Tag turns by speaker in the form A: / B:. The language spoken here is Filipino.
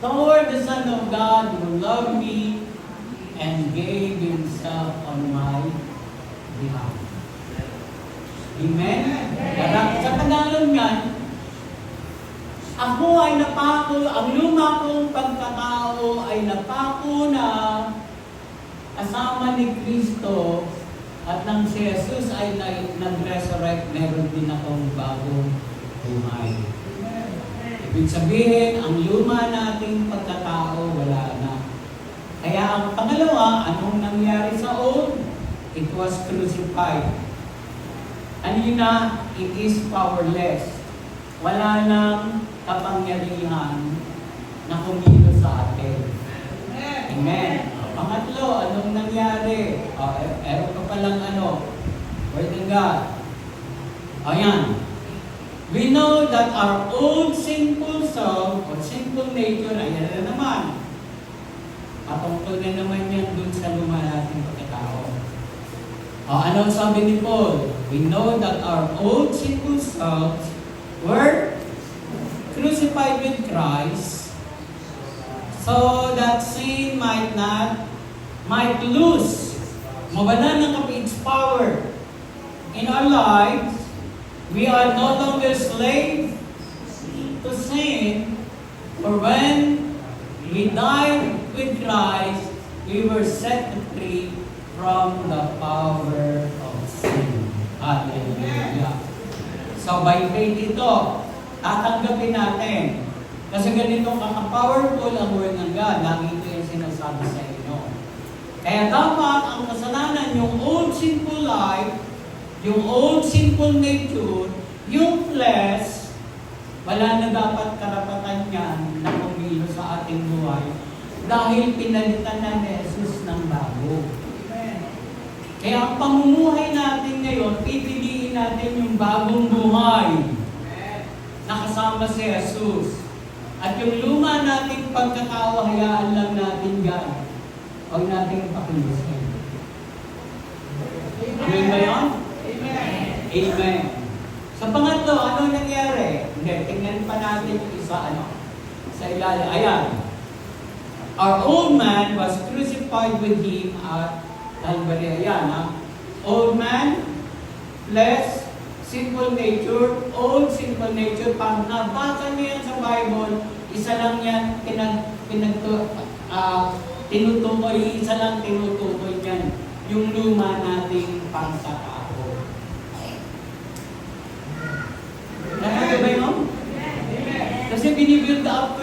A: toward the Son of God who loved me and gave Himself on my behalf. Amen? Sa Tagalog yan, ako ay napako, ang luma kong pagkatao ay napako na kasama ni Kristo at nang si Jesus ay nag-resurrect, meron din akong bagong buhay. Ibig sabihin, ang luma nating pagkatao, wala na. Kaya ang pangalawa, anong nangyari sa old? It was crucified. Kanina, it is powerless. Wala nang kapangyarihan na kumilos sa atin. Amen. Pangatlo, anong nangyari? Ewan pa palang Word of God. Ayan. We know that our old sinful self or sinful nature, ayan na naman. Patungkol na naman yan dun sa luma nating pagkatao. Anong sabi ni Paul? We know that our old sinful selves were crucified with Christ so that sin might lose, mawala ng its power in our lives. We are no longer slave to sin, for when we died with Christ, we were set free from the power of sin. Hallelujah. So by faith ito, tatanggapin natin. Kasi ganito kaka-powerful ang Word ng God. Lagi ito yung sinasabi sa inyo. Kaya dapat ang kasalanan, yung old sinful life, yung old sinful nature, yung flesh, wala na dapat karapatan yan na kumilo sa ating buhay dahil pinalitan na ni Jesus ng bago. Kaya ang pamumuhay natin ngayon, pipiliin natin yung bagong buhay na kasama si Jesus. At yung luma nating pagkatao, hayaan lang natin yan. Huwag nating pakilusin. Amen ba yun? Amen. Amen. Sa pangatlo, ano nangyari? Hindi, tingnan pa natin yung isa, sa ilalim. Ayan. Our old man was crucified with Him at Calvary. Ayan, Old man, flesh, sinful nature, old sinful nature. Pag nabasa niyo yan sa Bible, isa lang yan tinutukoy, isa lang tinutukoy yan. Yung luma nating pangkatao. Nakaka ba yun? Kasi binibuild up